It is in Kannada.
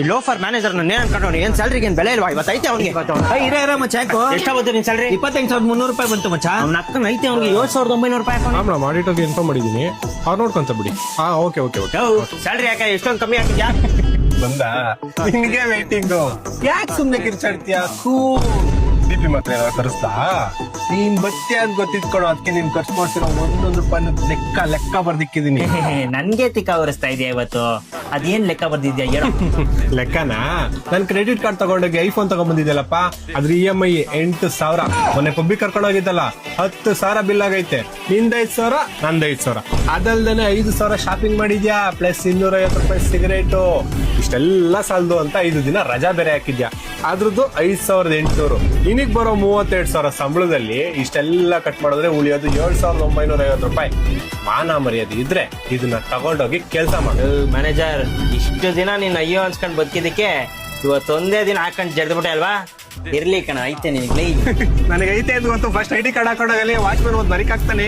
ಲೋಫರ್ ಮ್ಯಾನೇಜರ್ ಏನ್ ಅನ್ಕೊಂಡವ್ನು ಏನ್ ಸ್ಯಾಲ್ರಿಗೆ ಏನ್ ಬೆಲೆ ಇಲ್ವಾ ಇವತ್ತೈತೆ ಅವ್ನಿಗೆ ಇರ ಮಚಾಕು ಎಷ್ಟಾಗುತ್ತೆ ನಿನ್ ಸ್ಯಾಲ್ರಿ 25,300 ರೂಪಾಯಿ ಬಂತು ಮಚ್ಚ. ಅವ್ನ ಅಕ್ಕನ ಐತೆ ಅವ್ನಿಗೆ 7,900 ರೂಪಾಯಿ ಹಾಕೊಂಡು ಆಡಿಟರ್ಗೆ ಇನ್ಫಾರ್ಮ್ ಮಾಡಿದೀನಿ, ಅವ್ರು ನೋಡ್ಕೊಂತ ಬಿಡಿ. Okay okay okay. ಸ್ಯಾಲ್ರಿ ಯಾಕೆ ಎಷ್ಟೊಂದು ಕಮ್ಮಿ ಹಾಕಿದ್ಯಾ? ಬಂದ ನಿನ್ಗೆ ವೇಟಿಂಗ್. ಯಾಕೆ ಸುಮ್ನೆ ಕಿರ್ಚಾಡ್ತೀಯ? ಬಿಪಿ ಮಾತ್ರ ಏನಾದ್ರು ತರಿಸ್ತಾ? ನೀನ್ ಬತ್ತೆ ಅಂತ ಗೊತ್ತಿಟ್ಕೊಡು, ಅದಕ್ಕೆ ನೀನ್ ಖರ್ಚು ಮಾಡ್ತಿರೋ 1 ರೂಪಾಯಿ ಲೆಕ್ಕ ಬರ್ದಿಕ್ಕಿದೀನಿ. ನನ್ಗೆ ತಿಕ್ಕ ಹೊರಿಸ್ತಾ ಇದೆಯಾ ಇವತ್ತು? ಅದೇನ್ ಲೆಕ್ಕ ಬರ್ದಿದ್ಯಾ ಹೇಳು? ಲೆಕ್ಕನಾ? ನನ್ ಕ್ರೆಡಿಟ್ ಕಾರ್ಡ್ ತಗೊಂಡೋಗಿ ಐಫೋನ್ ತಗೊಂಡ್ಬಂದಿದ್ದೆಲ್ಲಪ್ಪ, ಅದ್ರ EMI 8,000. ಮೊನ್ನೆ ಪಬ್ಬಿಗೆ ಕರ್ಕೊಂಡು ಹೋಗಿದ್ದಲ್ಲ 10,000 ಬಿಲ್ ಆಗೈತೆ. ನಿಂದ 5,000, ನಂದ 5,000. ಅದಲ್ದೇನೆ 5,000 ಶಾಪಿಂಗ್ ಮಾಡಿದ್ಯಾ, ಪ್ಲಸ್ 250 ರೂಪಾಯಿ ಸಿಗರೇಟು. ಇಷ್ಟೆಲ್ಲ ಸಾಲದು ಅಂತ 5 ದಿನ ರಜಾ ಬೇರೆ ಹಾಕಿದ್ಯಾ, ಅದ್ರದ್ದು 5,800. ನಿನಗ್ ಬರೋ 32,000 ಸಂಬಳದಲ್ಲಿ ಇಷ್ಟೆಲ್ಲ ಕಟ್ ಮಾಡಿದ್ರೆ ಉಳಿಯೋದು 7,950 ರೂಪಾಯಿ. ಮಾನ ಮರ್ಯಾದೆ ಇದ್ರೆ ಇದನ್ನ ತಗೊಂಡೋಗಿ ಕೆಲಸ ಮಾಡು. ಮ್ಯಾನೇಜರ್, ಇಷ್ಟು ದಿನ ನೀನ್ ಅಯ್ಯೋ ಅನ್ಸ್ಕೊಂಡ್ ಬದುಕಿದಕ್ಕೆ ಇವತ್ತೊಂದೇ ದಿನ ಹಾಕೊಂಡ್ ಜಡ್ದ್ಬಿಟ್ಟೆ ಅಲ್ವಾ? ಇರ್ಲಿ ಕಣ, ಐತೆ ನಿನಗೆ. ನನಗೆ ಐತೆ ಅಂತ ಗೊತ್ತು. ಫಸ್ಟ್ ID ಕಾರ್ಡ್ ಹಾಕೊಂಡೋಗಲಿ, ವಾಚ್ಮನ್ ಒಂದು ಬರಿಕ್ ಹಾಕ್ತಾನೆ.